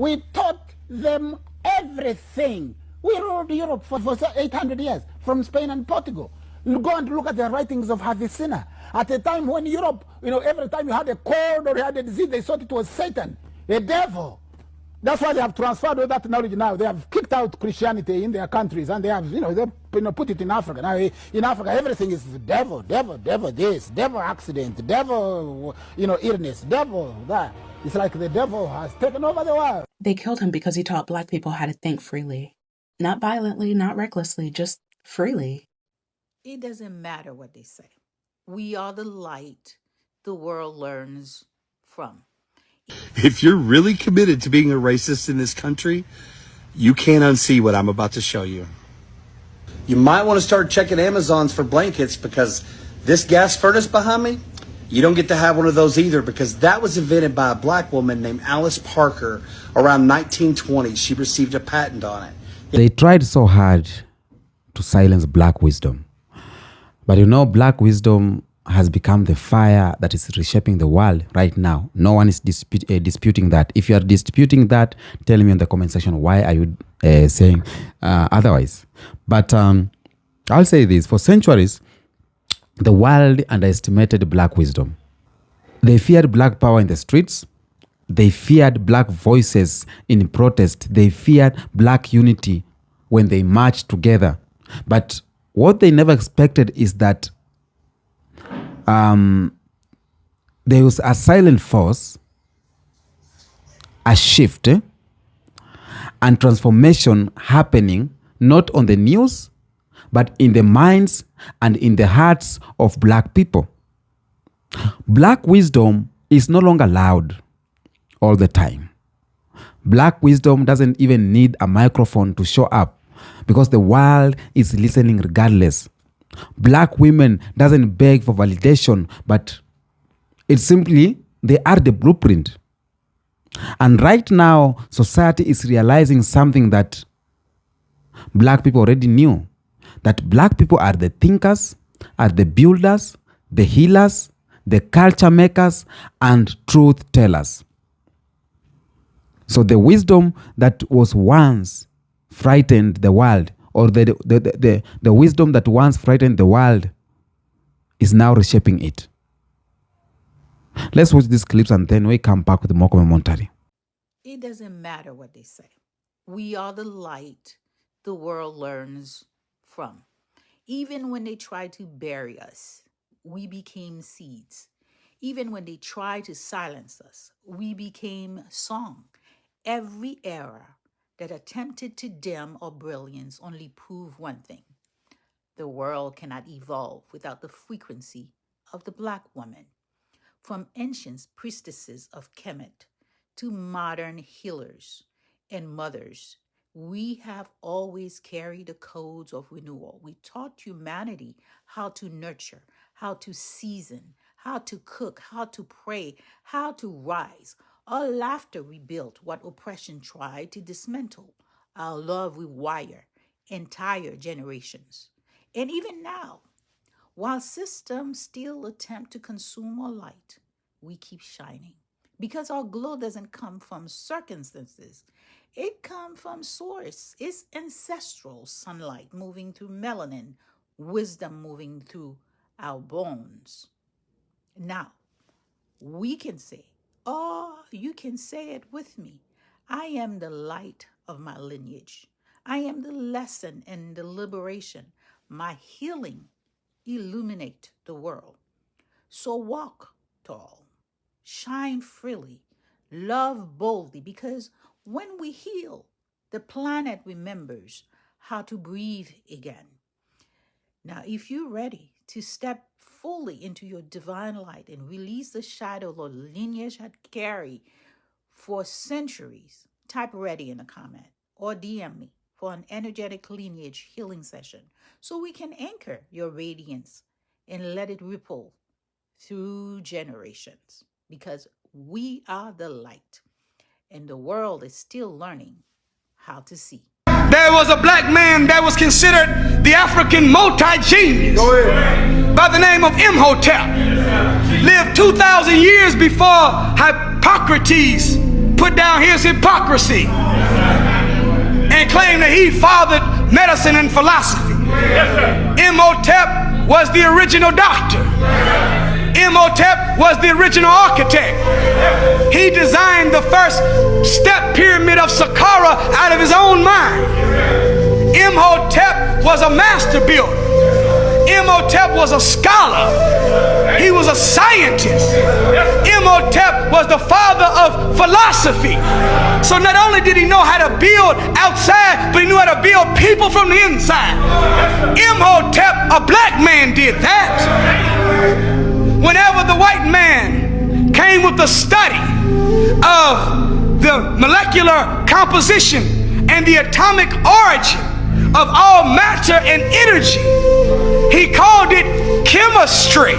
We taught them everything. We ruled Europe for 800 years, from Spain and Portugal. You go and look at the writings of Avicenna. At a time when Europe, every time you had a cold or you had a disease, they thought it was Satan, a devil. That's why they have transferred all that knowledge now. They have kicked out Christianity in their countries, and they have, they put it in Africa. Now, in Africa, everything is devil this, devil accident, devil, illness, devil that. It's like the devil has taken over the world. They killed him because he taught Black people how to think freely. Not violently, not recklessly, just freely. It doesn't matter what they say. We are the light the world learns from. If you're really committed to being a racist in this country, you can't unsee what I'm about to show you. You might want to start checking Amazons for blankets, because this gas furnace behind me, you don't get to have one of those either, because that was invented by a Black woman named Alice Parker around 1920. She received a patent on it. They tried so hard to silence Black wisdom. But Black wisdom has become the fire that is reshaping the world right now. No one is disputing that. If you are disputing that, tell me in the comment section, why are you saying otherwise? But I'll say this. For centuries, the world underestimated Black wisdom. They feared Black power in the streets. They feared Black voices in protest. They feared Black unity when they marched together. But what they never expected is that there was a silent force, a shift, and transformation happening not on the news, but in the minds and in the hearts of Black people. Black wisdom is no longer loud all the time. Black wisdom doesn't even need a microphone to show up, because the world is listening regardless. Black women doesn't beg for validation, but it's simply they are the blueprint. And right now, society is realizing something that Black people already knew, that Black people are the thinkers, are the builders, the healers, the culture makers, and truth tellers. So the wisdom that was once frightened the world, or the wisdom that once frightened the world, is now reshaping it. Let's watch these clips and then we come back with more commentary. It doesn't matter what they say. We are the light the world learns from. Even when they try to bury us, we became seeds. Even when they try to silence us, we became song. Every era that attempted to dim our brilliance only proved one thing: the world cannot evolve without the frequency of the Black woman. From ancient priestesses of Kemet to modern healers and mothers, we have always carried the codes of renewal. We taught humanity how to nurture, how to season, how to cook, how to pray, how to rise. Our laughter rebuilt what oppression tried to dismantle. Our love rewire entire generations. And even now, while systems still attempt to consume our light, we keep shining. Because our glow doesn't come from circumstances. It comes from source. It's ancestral sunlight moving through melanin, wisdom moving through our bones. Now, we can say, you can say it with me: I am the light of my lineage. I am the lesson and the liberation. My healing illuminate the world. So walk tall, shine freely, love boldly, because when we heal, the planet remembers how to breathe again. Now, if you're ready to step fully into your divine light and release the shadow your lineage had carried for centuries, type ready in a comment or DM me for an energetic lineage healing session so we can anchor your radiance and let it ripple through generations, because we are the light and the world is still learning how to see. There was a Black man that was considered the African multi-genius by the name of Imhotep. Lived 2,000 years before Hippocrates put down his hypocrisy and claimed that he fathered medicine and philosophy. Imhotep was the original doctor. Imhotep was the original architect. He designed the first step pyramid of Saqqara out of his own mind. Imhotep was a master builder. Imhotep was a scholar. He was a scientist. Imhotep was the father of philosophy. So not only did he know how to build outside, but he knew how to build people from the inside. Imhotep, a black man, did that. Whenever the white man came with the study of the molecular composition and the atomic origin of all matter and energy, he called it chemistry.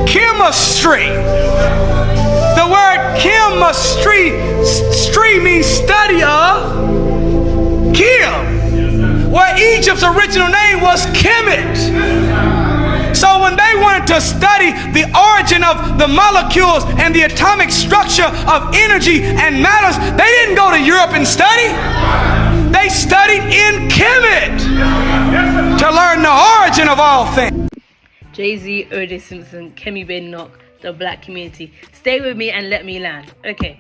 Chemistry. The word chemistry, means study of chem, where Egypt's original name was Kemet. So when they wanted to study the origin of the molecules and the atomic structure of energy and matters, they didn't go to Europe and study. They studied in Kemet to learn the origin of all things. Jay-Z, O.J. Simpson, Kemi Badenoch, the black community. Stay with me and let me land. Okay.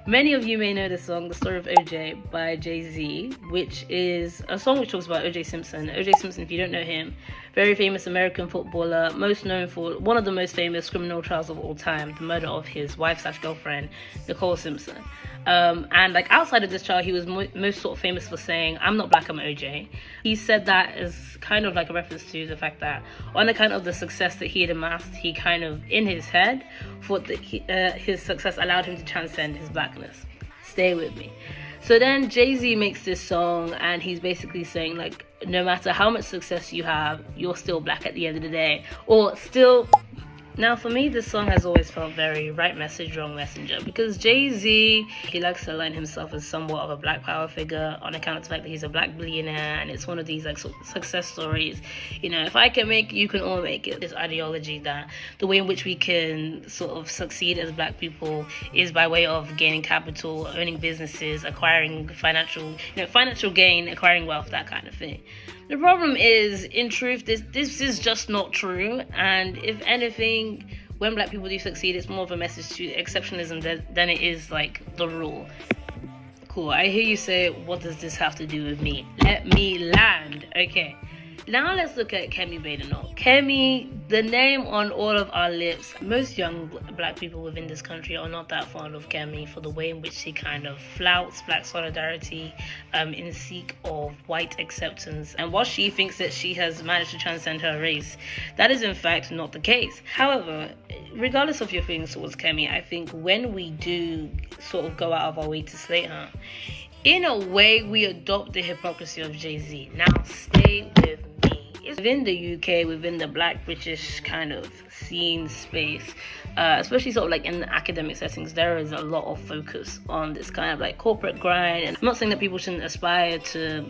Many of you may know the song The Story of O.J. by Jay-Z, which is a song which talks about O.J. Simpson. O.J. Simpson, if you don't know him, very famous American footballer, most known for one of the most famous criminal trials of all time, the murder of his wife/girlfriend, Nicole Simpson. And like outside of this trial, he was most sort of famous for saying, "I'm not black, I'm OJ." He said that as kind of like a reference to the fact that on account of the success that he had amassed, he kind of in his head thought that his success allowed him to transcend his blackness. Stay with me. So then Jay-Z makes this song and he's basically saying like, no matter how much success you have, you're still black at the end of the day. Or still... Now for me, this song has always felt very right message, wrong messenger, because Jay-Z, he likes to align himself as somewhat of a black power figure on account of the fact that he's a black billionaire, and it's one of these like success stories. You know, if I can make it, you can all make it. This ideology that the way in which we can sort of succeed as black people is by way of gaining capital, owning businesses, acquiring financial gain, acquiring wealth, that kind of thing. The problem is, in truth, this is just not true. And if anything, when black people do succeed, it's more of a message to exceptionalism than it is like the rule. Cool, I hear you say, what does this have to do with me? Let me land. Okay. Now let's look at Kemi Badenoch. Kemi, the name on all of our lips. Most young black people within this country are not that fond of Kemi for the way in which she kind of flouts black solidarity in seek of white acceptance. And while she thinks that she has managed to transcend her race, that is in fact not the case. However, regardless of your feelings towards Kemi, I think when we do sort of go out of our way to slate her, in a way, we adopt the hypocrisy of Jay-Z. Now, stay with me. Within the UK, within the black British kind of scene space, especially sort of like in academic settings, there is a lot of focus on this kind of like corporate grind. And I'm not saying that people shouldn't aspire to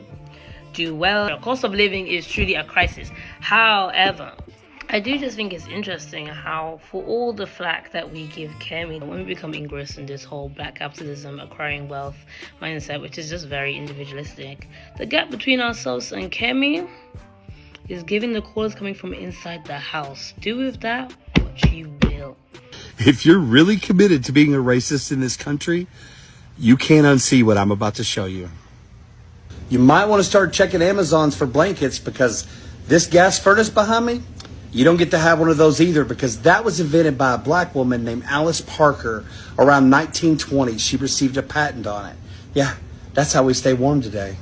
do well. The cost of living is truly a crisis. However, I do just think it's interesting how, for all the flack that we give Kemi, when we become engrossed in this whole black capitalism, acquiring wealth mindset, which is just very individualistic, the gap between ourselves and Kemi is giving the calls coming from inside the house. Do with that what you will. If you're really committed to being a racist in this country, you can't unsee what I'm about to show you. You might want to start checking Amazons for blankets, because this gas furnace behind me, you don't get to have one of those either, because that was invented by a black woman named Alice Parker around 1920. She received a patent on it. Yeah, that's how we stay warm today.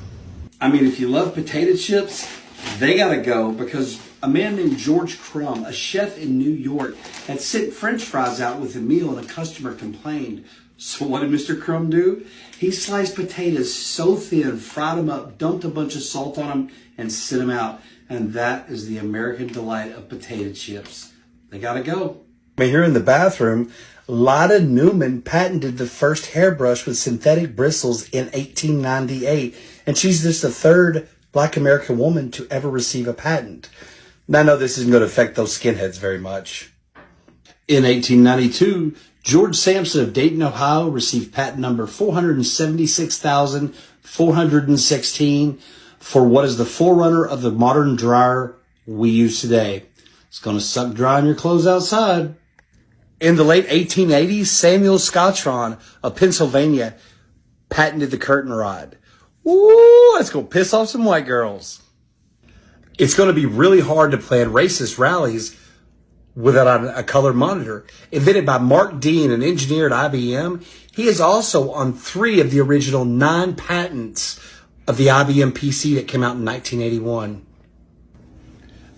I mean, if you love potato chips, they gotta go, because a man named George Crumb, a chef in New York, had sent French fries out with a meal and a customer complained. So what did Mr. Crumb do? He sliced potatoes so thin, fried them up, dumped a bunch of salt on them, and sent them out. And that is the American delight of potato chips. They gotta go. Here in the bathroom, Lotta Newman patented the first hairbrush with synthetic bristles in 1898. And she's just the third black American woman to ever receive a patent. Now, I know this isn't going to affect those skinheads very much. In 1892, George Sampson of Dayton, Ohio received patent number 476,416 for what is the forerunner of the modern dryer we use today. It's going to suck drying your clothes outside. In the late 1880s, Samuel Scotron of Pennsylvania patented the curtain rod. Ooh, that's going to piss off some white girls. It's going to be really hard to plan racist rallies without a color monitor. Invented by Mark Dean, an engineer at IBM, he is also on 3 of the original 9 patents of the IBM PC that came out in 1981.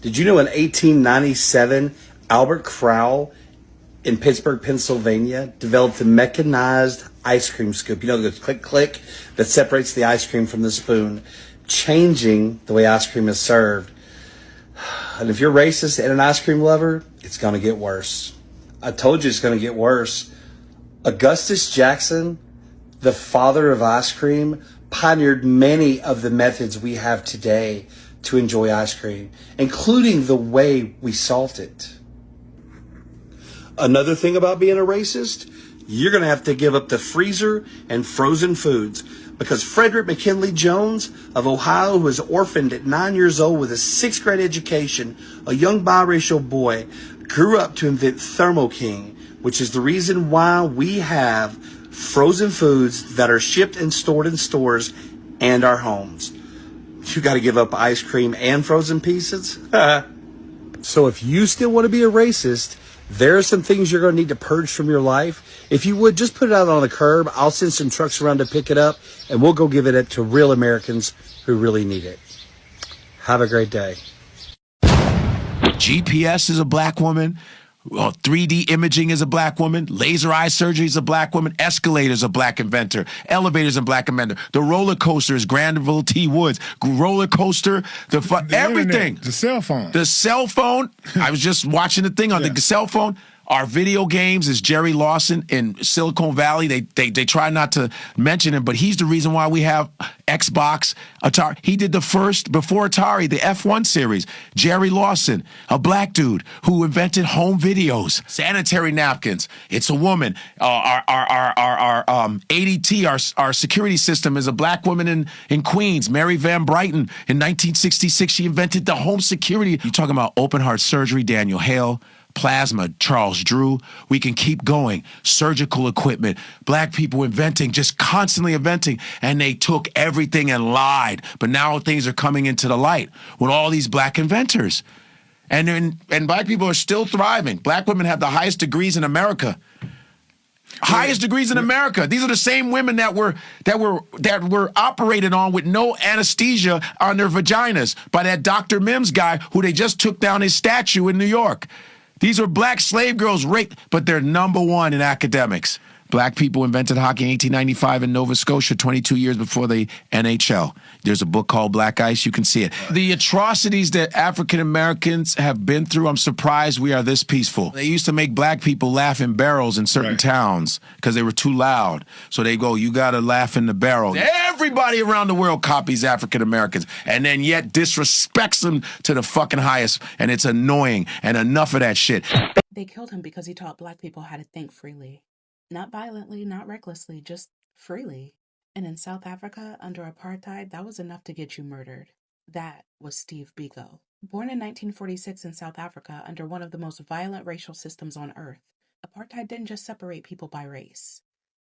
Did you know in 1897, Albert Crowell in Pittsburgh, Pennsylvania, developed a mechanized ice cream scoop. You know, the click, click that separates the ice cream from the spoon, changing the way ice cream is served. And if you're racist and an ice cream lover, it's going to get worse. I told you it's going to get worse. Augustus Jackson, the father of ice cream, pioneered many of the methods we have today to enjoy ice cream, including the way we salt it. Another thing about being a racist, you're going to have to give up the freezer and frozen foods, because Frederick McKinley Jones of Ohio, who was orphaned at 9 years old with a 6th grade education, a young biracial boy, grew up to invent Thermo King, which is the reason why we have frozen foods that are shipped and stored in stores and our homes. You got to give up ice cream and frozen pieces? So if you still want to be a racist, there are some things you're going to need to purge from your life. If you would, just put it out on the curb. I'll send some trucks around to pick it up, and we'll go give it to real Americans who really need it. Have a great day. GPS is a black woman. 3D imaging is a black woman. Laser eye surgery is a black woman. Escalators a black inventor. Elevators a black inventor. The roller coaster is Granville T. Woods. Roller coaster, everything. Internet, the cell phone. The cell phone. I was just watching the thing on the cell phone. Our video games is Jerry Lawson in Silicon Valley. They try not to mention him, but he's the reason why we have Xbox, Atari. He did the first, before Atari, the F1 series. Jerry Lawson, a black dude who invented home videos, sanitary napkins. It's a woman. Our ADT, our security system, is a black woman in Queens, Mary Van Brighton. In 1966, she invented the home security. You're talking about open heart surgery, Daniel Hale. Plasma, Charles Drew. We can keep going. Surgical equipment, black people inventing, just constantly inventing, and they took everything and lied. But now things are coming into the light with all these black inventors. And black people are still thriving. Black women have the highest degrees in America. Highest degrees in America. These are the same women that were operated on with no anesthesia on their vaginas by that Dr. Mims guy who they just took down his statue in New York. These are black slave girls raped, but they're number 1 in academics. Black people invented hockey in 1895 in Nova Scotia, 22 years before the NHL. There's a book called Black Ice. You can see it. The atrocities that African Americans have been through, I'm surprised we are this peaceful. They used to make black people laugh in barrels in certain towns because they were too loud. So they go, you got to laugh in the barrel. Everybody around the world copies African Americans and then yet disrespects them to the fucking highest. And it's annoying. And enough of that shit. They killed him because he taught black people how to think freely. Not violently, not recklessly, just freely. And in South Africa, under apartheid, that was enough to get you murdered. That was Steve Biko. Born in 1946 in South Africa under one of the most violent racial systems on earth, apartheid didn't just separate people by race.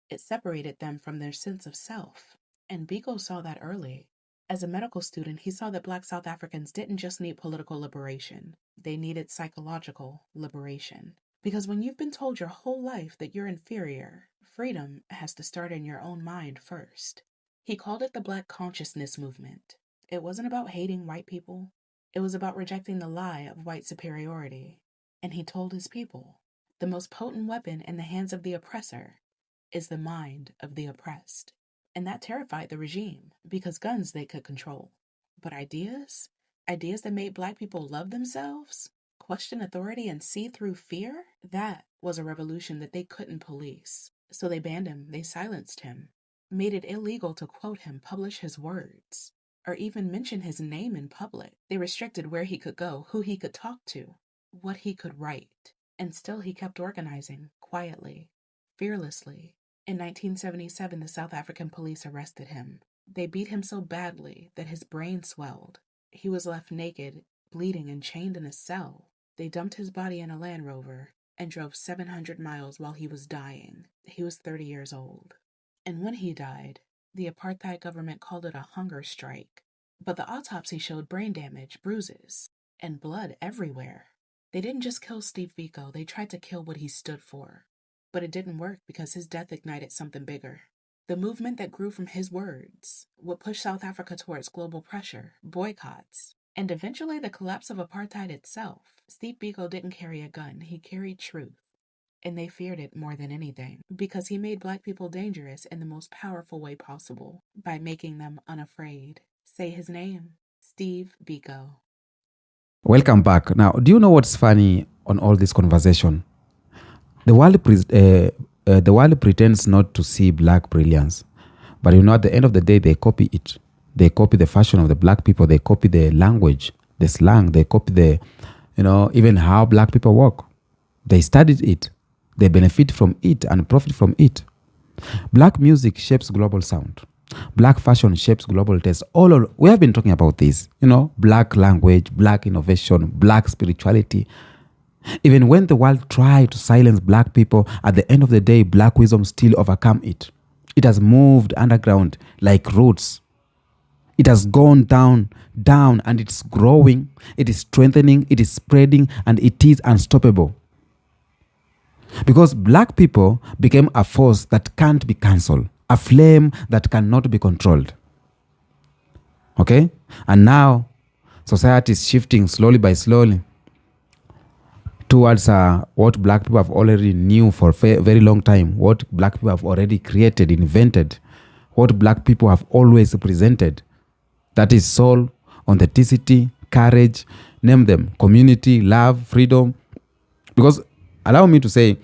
It separated them from their sense of self. And Biko saw that early. As a medical student, he saw that Black South Africans didn't just need political liberation. They needed psychological liberation. Because when you've been told your whole life that you're inferior, freedom has to start in your own mind first. He called it the Black Consciousness Movement. It wasn't about hating white people. It was about rejecting the lie of white superiority. And he told his people, the most potent weapon in the hands of the oppressor is the mind of the oppressed. And that terrified the regime, because guns they could control. But ideas that made black people love themselves, question authority, and see through fear, that was a revolution that they couldn't police. So they banned him, they silenced him, made it illegal to quote him, publish his words, or even mention his name in public. They restricted where he could go, who he could talk to, what he could write. And still he kept organizing, quietly. fearlessly. In 1977, the South African police arrested him. They beat him so badly that his brain swelled. He was left naked, bleeding, and chained in a cell. They dumped his body in a Land Rover and drove 700 miles while he was dying. He was 30 years old. And when he died, the apartheid government called it a hunger strike. But the autopsy showed brain damage, bruises, and blood everywhere. They didn't just kill Steve Biko, they tried to kill what he stood for. But it didn't work because his death ignited something bigger. The movement that grew from his words would push South Africa towards global pressure, boycotts, and eventually the collapse of apartheid itself. Steve Biko didn't carry a gun, he carried truth. And they feared it more than anything, because he made Black people dangerous in the most powerful way possible, by making them unafraid. Say his name, Steve Biko. Welcome back. Now, do you know what's funny on all this conversation? The world pretends not to see Black brilliance. But at the end of the day, they copy it. They copy the fashion of the Black people. They copy the language, the slang. They copy even how Black people work. They studied it. They benefit from it and profit from it. Black music shapes global sound. Black fashion shapes global taste. We have been talking about this. Black language, Black innovation, Black spirituality. Even when the world tried to silence Black people, at the end of the day, Black wisdom still overcome it. It has moved underground like roots. It has gone down, and it's growing, it is strengthening, it is spreading, and it is unstoppable. Because Black people became a force that can't be cancelled, a flame that cannot be controlled. Okay? And now, society is shifting slowly by slowly towards what Black people have already knew for a very long time, what Black people have already created, invented, what Black people have always presented. That is soul, authenticity, courage, name them, community, love, freedom. Because, allow me to say,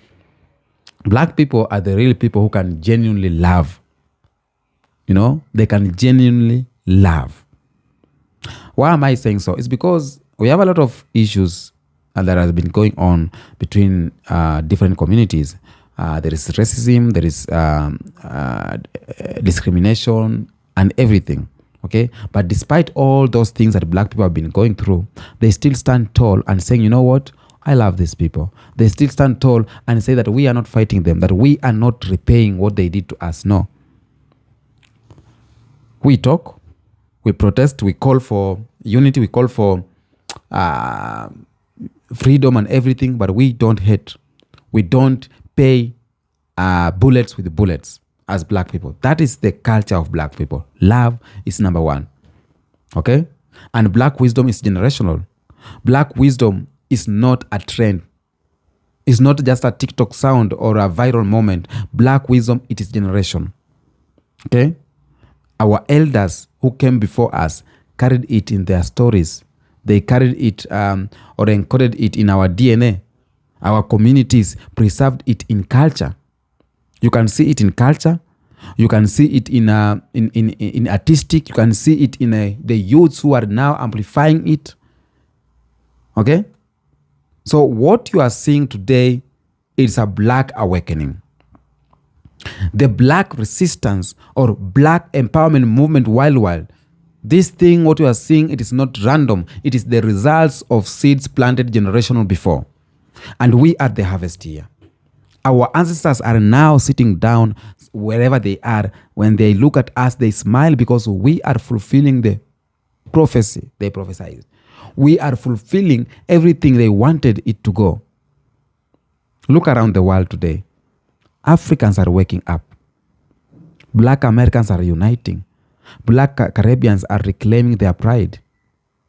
Black people are the real people who can genuinely love. They can genuinely love. Why am I saying so? It's because we have a lot of issues that has been going on between different communities. There is racism, there is discrimination, and everything. Okay, but despite all those things that Black people have been going through, they still stand tall and saying, you know what? I love these people. They still stand tall and say that we are not fighting them, that we are not repaying what they did to us. No. We talk, we protest, we call for unity, we call for freedom and everything, but we don't hate. We don't pay bullets with bullets as Black people. That is the culture of Black people. Love is number one. Okay? And Black wisdom is generational. Black wisdom is not a trend. It's not just a TikTok sound or a viral moment. Black wisdom, it is generation. Okay? Our elders who came before us carried it in their stories. They carried it or encoded it in our DNA. Our communities preserved it in culture. You can see it in culture. You can see it in artistic. You can see it in the youths who are now amplifying it. Okay? So what you are seeing today is a Black awakening. The Black resistance or Black empowerment movement worldwide. This thing, what you are seeing, it is not random. It is the results of seeds planted generational before. And we are the harvest here. Our ancestors are now sitting down wherever they are. When they look at us, they smile because we are fulfilling the prophecy they prophesied. We are fulfilling everything they wanted it to go. Look around the world today. Africans are waking up. Black Americans are uniting. Black Caribbeans are reclaiming their pride.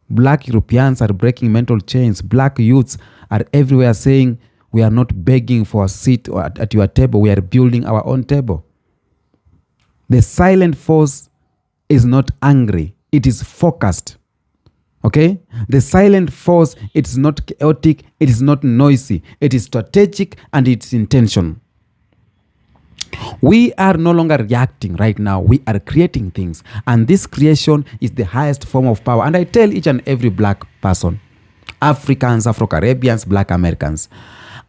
Black Europeans are breaking mental chains. Black youths are everywhere saying, we are not begging for a seat at your table. We are building our own table. The silent force is not angry. It is focused. Okay? The silent force, it's not chaotic. It is not noisy. It is strategic and it's intention. We are no longer reacting right now. We are creating things. And this creation is the highest form of power. And I tell each and every Black person, Africans, Afro-Caribbeans, Black Americans,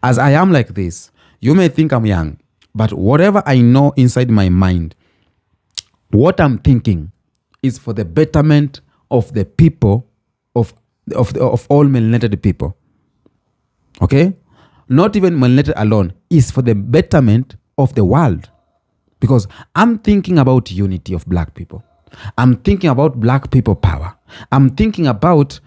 as I am like this, you may think I'm young, But whatever I know inside my mind, what I'm thinking is for the betterment of the people, of all melanated people. Okay? Not even melanated alone, is for the betterment of the world. Because I'm thinking about unity of black people. I'm thinking about black people power. I'm thinking about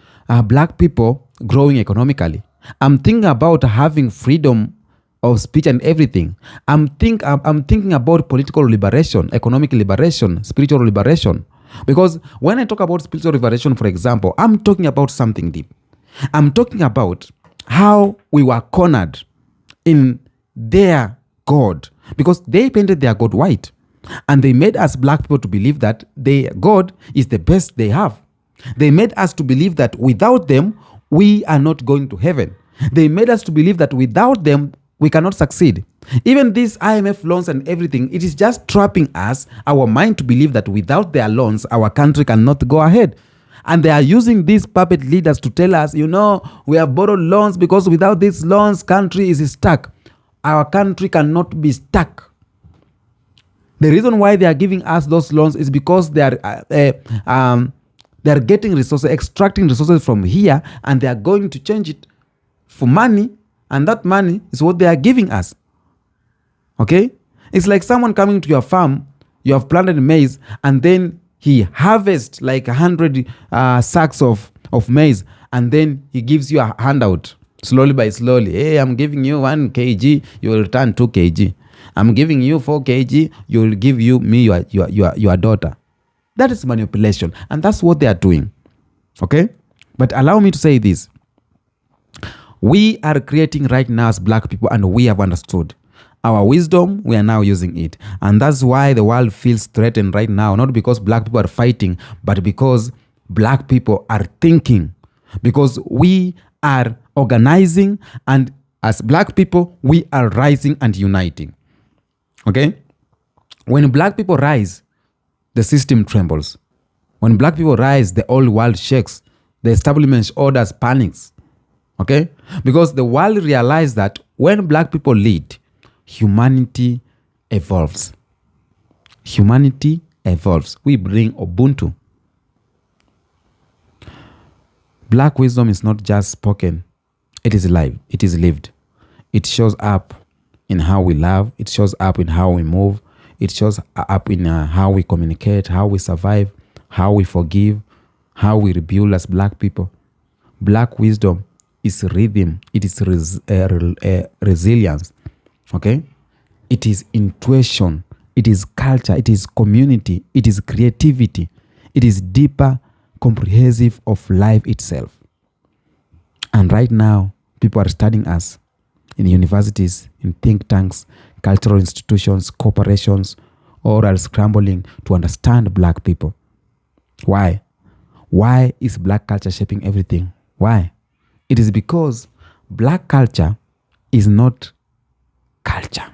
black people growing economically. I'm thinking about having freedom of speech and everything. I'm thinking about political liberation, economic liberation, spiritual liberation. Because when I talk about spiritual liberation, for example, I'm talking about something deep. I'm talking about how we were cornered in their God, because they painted their God white, and they made us black people to believe that their God is the best they have. They made us to believe that without them, we are not going to heaven. They made us to believe that without them, we cannot succeed. Even these IMF loans and everything, it is just trapping us, our mind, to believe that without their loans, our country cannot go ahead. And they are using these puppet leaders to tell us, we have borrowed loans because without these loans, country is stuck. Our country cannot be stuck. The reason why they are giving us those loans is because they are getting resources, extracting resources from here, and they are going to change it for money, and that money is what they are giving us. Okay? It's like someone coming to your farm, you have planted maize, and then he harvests like 100 sacks of maize, and then he gives you a handout slowly by slowly. Hey, I'm giving you 1 kg, you will return 2 kg. I'm giving you 4 kg, you will give me your daughter. That is manipulation, and that's what they are doing. Okay? But allow me to say this. We are creating right now as black people, and we have understood. Our wisdom, we are now using it. And that's why the world feels threatened right now. Not because black people are fighting, but because black people are thinking. Because we are organizing, and as black people, we are rising and uniting. Okay? When black people rise, the system trembles. When black people rise, the whole world shakes. The establishment orders panics. Okay? Because the world realizes that when black people lead, humanity evolves. Humanity evolves. We bring Ubuntu. Black wisdom is not just spoken. It is live. It is lived. It shows up in how we love. It shows up in how we move. It shows up in how we communicate, how we survive, how we forgive, how we rebuild as black people. Black wisdom is rhythm. It is resilience. Okay? It is intuition. It is culture. It is community. It is creativity. It is deeper, comprehensive of life itself. And right now, people are studying us in universities, in think tanks, cultural institutions, corporations, all are scrambling to understand black people. Why? Why is black culture shaping everything? Why? It is because black culture is not culture.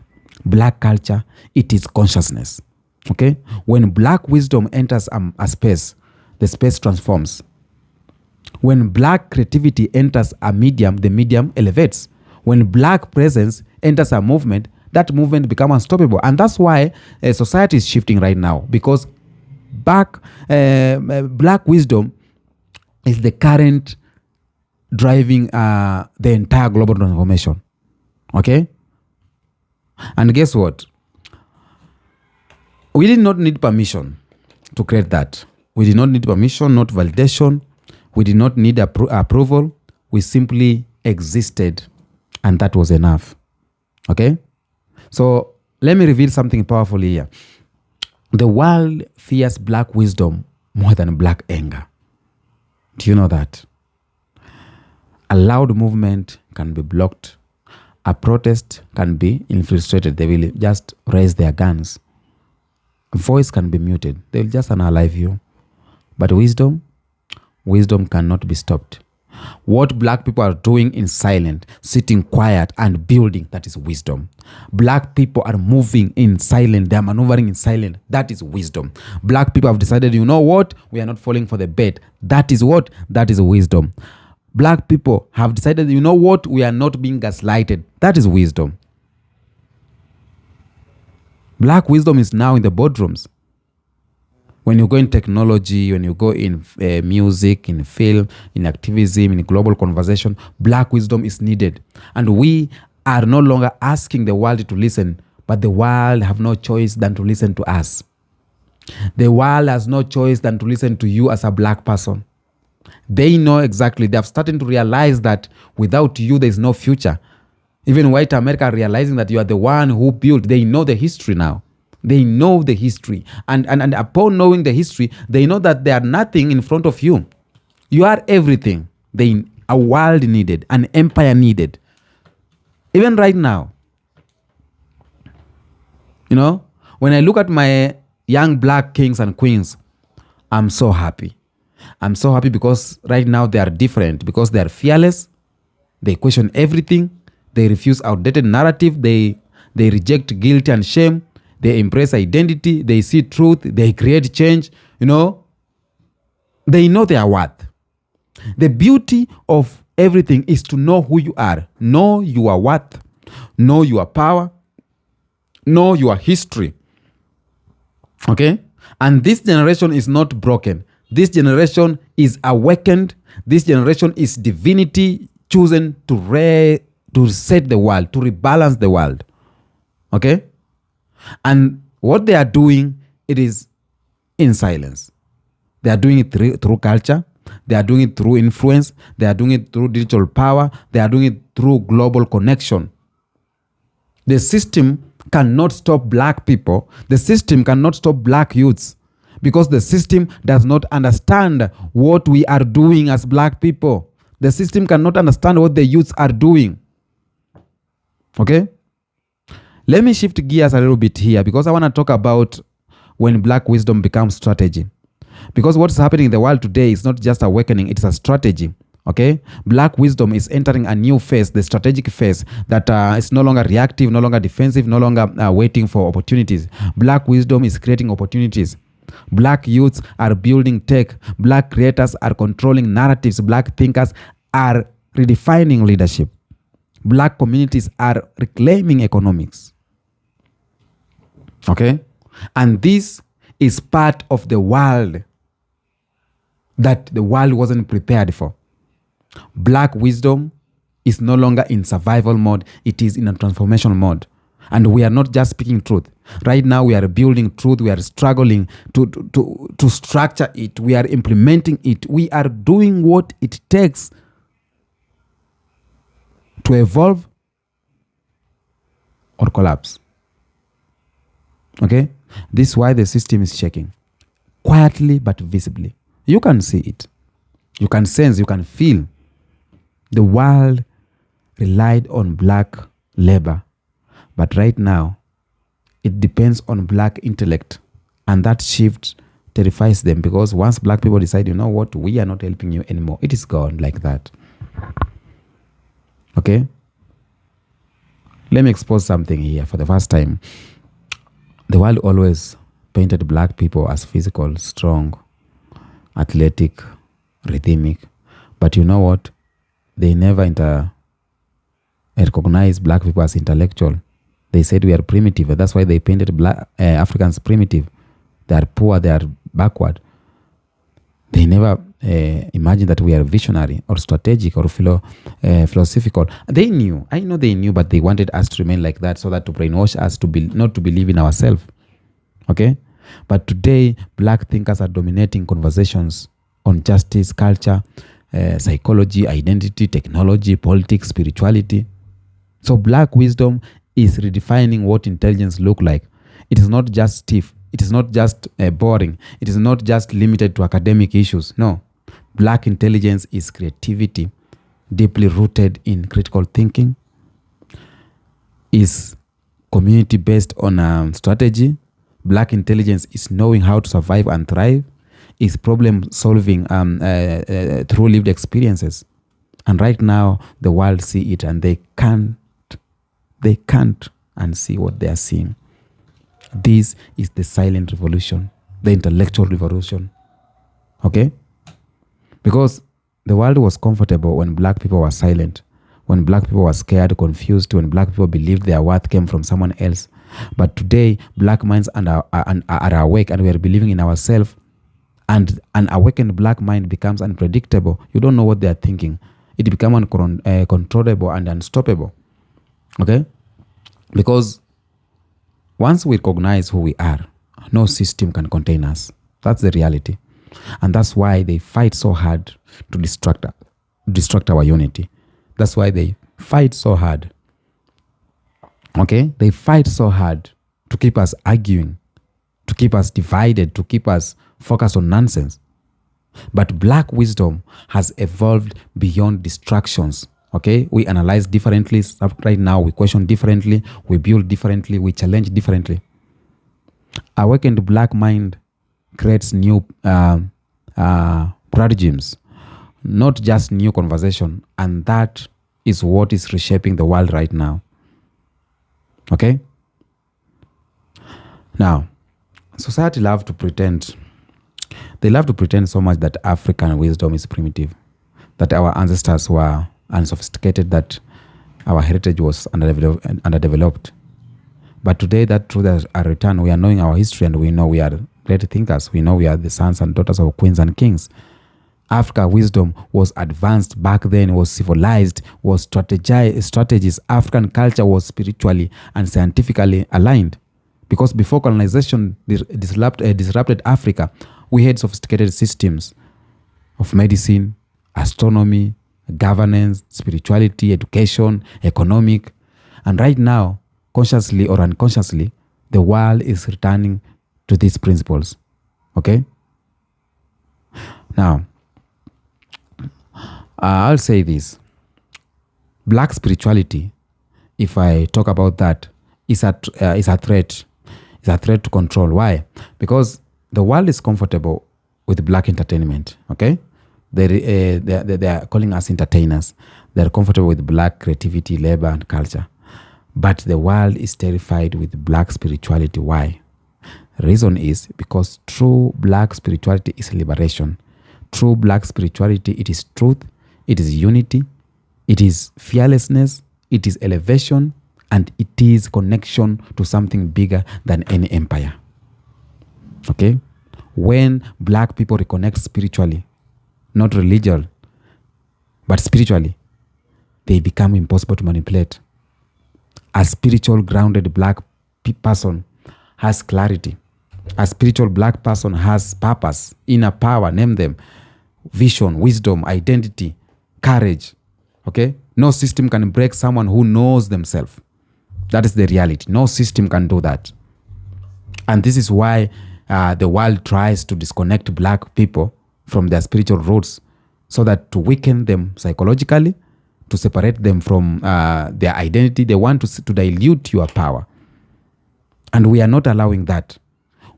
Black culture, it is consciousness. Okay? When black wisdom enters a space, the space transforms. When black creativity enters a medium, the medium elevates. When black presence enters a movement, that movement becomes unstoppable. And that's why society is shifting right now, because black wisdom is the current driving the entire global transformation. Okay? And guess what? We did not need permission to create that. We did not need permission, not validation. We did not need approval. We simply existed, and that was enough. Okay? So let me reveal something powerful here. The world fears black wisdom more than black anger. Do you know that? A loud movement can be blocked. A protest can be infiltrated. They will just raise their guns. A voice can be muted. They will just unalive you. But wisdom cannot be stopped. What black people are doing in silence, sitting quiet and building, that is wisdom. Black people are moving in silence. They are maneuvering in silence. That is wisdom. Black people have decided, you know what? We are not falling for the bait. That is what? That is wisdom. Black people have decided, you know what? We are not being gaslighted. That is wisdom. Black wisdom is now in the boardrooms. When you go in technology, when you go in music, in film, in activism, in global conversation, black wisdom is needed. And we are no longer asking the world to listen, but the world have no choice than to listen to us. The world has no choice than to listen to you as a black person. They know exactly. They have started to realize that without you, there is no future. Even white America are realizing that you are the one who built. They know the history now. They know the history. And upon knowing the history, they know that they are nothing in front of you. You are everything. A world needed, an empire needed. Even right now, when I look at my young black kings and queens, I'm so happy. I'm so happy because right now they are different, because they are fearless. They question everything. They refuse outdated narrative. They reject guilt and shame. They embrace identity. They see truth. They create change. They know their worth. The beauty of everything is to know who you are. Know your worth. Know your power. Know your history. Okay? And this generation is not broken. This generation is awakened. This generation is divinity chosen to reset the world, to rebalance the world. Okay? And what they are doing, it is in silence. They are doing it through culture. They are doing it through influence. They are doing it through digital power. They are doing it through global connection. The system cannot stop black people. The system cannot stop black youths, because the system does not understand what we are doing as black people. The system cannot understand what the youths are doing. Okay? Let me shift gears a little bit here, because I want to talk about when black wisdom becomes strategy. Because what's happening in the world today is not just awakening, it's a strategy. Okay? Black wisdom is entering a new phase, the strategic phase, that is no longer reactive, no longer defensive, no longer waiting for opportunities. Black wisdom is creating opportunities. Black youths are building tech. Black creators are controlling narratives. Black thinkers are redefining leadership. Black communities are reclaiming economics. Okay? And this is part of the world that the world wasn't prepared for. Black wisdom is no longer in survival mode. It is in a transformation mode. And we are not just speaking truth. Right now, we are building truth. We are struggling to structure it. We are implementing it. We are doing what it takes to evolve or collapse. Okay? This is why the system is shaking. Quietly but visibly. You can see it. You can sense, you can feel. The world relied on black labor. But right now, it depends on black intellect. And that shift terrifies them, because once black people decide, you know what, we are not helping you anymore, it is gone like that. Okay? Let me expose something here for the first time. The world always painted black people as physical, strong, athletic, rhythmic. But you know what? They never recognize black people as intellectual. They said we are primitive. That's why they painted black Africans primitive. They are poor. They are backward. They never imagined that we are visionary or strategic or philosophical. They knew. I know they knew, but they wanted us to remain like that, so that to brainwash us not to believe in ourselves. Okay? But today, black thinkers are dominating conversations on justice, culture, psychology, identity, technology, politics, spirituality. So black wisdom is redefining what intelligence look like. It is not just stiff. It is not just boring. It is not just limited to academic issues. No. Black intelligence is creativity, deeply rooted in critical thinking, is community based on strategy. Black intelligence is knowing how to survive and thrive, is problem solving through lived experiences. And right now, the world see it, and they can't unsee what they are seeing. This is the silent revolution, the intellectual revolution. Okay? Because the world was comfortable when black people were silent, when black people were scared, confused, when black people believed their worth came from someone else. But today, black minds are awake, and we are believing in ourselves. And an awakened black mind becomes unpredictable. You don't know what they are thinking. It becomes uncontrollable and unstoppable. Okay? Because once we recognize who we are, no system can contain us. That's the reality. And that's why they fight so hard to destruct our unity. That's why they fight so hard. Okay? They fight so hard to keep us arguing, to keep us divided, to keep us focused on nonsense. But black wisdom has evolved beyond distractions. Okay? We analyze differently. Right now, we question differently. We build differently. We challenge differently. Awakened black mind creates new paradigms, not just new conversation. And that is what is reshaping the world right now. Okay? Now, society love to pretend. They love to pretend so much that African wisdom is primitive, that our ancestors were unsophisticated, that our heritage was underdeveloped. But today that truth has returned. We are knowing our history, and we know we are great thinkers. We know we are the sons and daughters of queens and kings. Africa wisdom was advanced back then, was civilized, was strategies. African culture was spiritually and scientifically aligned. Because before colonization disrupted Africa, we had sophisticated systems of medicine, astronomy, governance, spirituality, education, economic. And right now, consciously or unconsciously, the world is returning to these principles. Okay? Now, I'll say this. Black spirituality, if I talk about that, is a threat. It's a threat to control. Why? Because the world is comfortable with black entertainment. Okay? They are calling us entertainers. They're comfortable with black creativity, labor, and culture. But the world is terrified with black spirituality. Why? Reason is because true black spirituality is liberation. True black spirituality, it is truth, it is unity, it is fearlessness, it is elevation, and it is connection to something bigger than any empire. Okay? When black people reconnect spiritually, not religion, but spiritually, they become impossible to manipulate. A spiritual grounded black person has clarity. A spiritual black person has purpose, inner power, name them, vision, wisdom, identity, courage. Okay? No system can break someone who knows themselves. That is the reality. No system can do that. And this is why the world tries to disconnect black people from their spiritual roots, so that to weaken them psychologically, to separate them from their identity. They want to dilute your power. And we are not allowing that.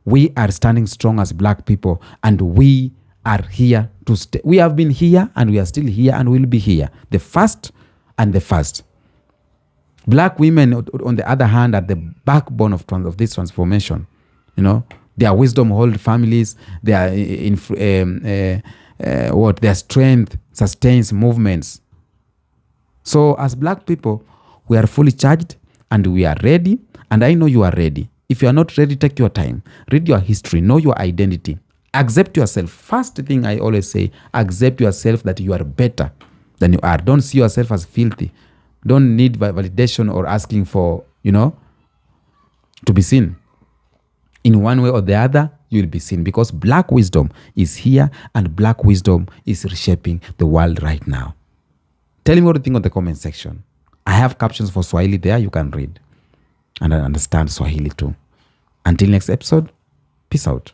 We are standing strong as black people, and we are here to stay. We have been here, and we are still here, and will be here. The first and the first. Black women, on the other hand, are the backbone of this transformation. You know, their wisdom hold families. Their their strength sustains movements. So as black people, we are fully charged, and we are ready. And I know you are ready. If you are not ready, take your time. Read your history. Know your identity. Accept yourself. First thing I always say, accept yourself that you are better than you are. Don't see yourself as filthy. Don't need validation or asking for, to be seen. In one way or the other, you will be seen, because black wisdom is here, and black wisdom is reshaping the world right now. Tell me what you think in the comment section. I have captions for Swahili there. You can read and understand Swahili too. Until next episode, peace out.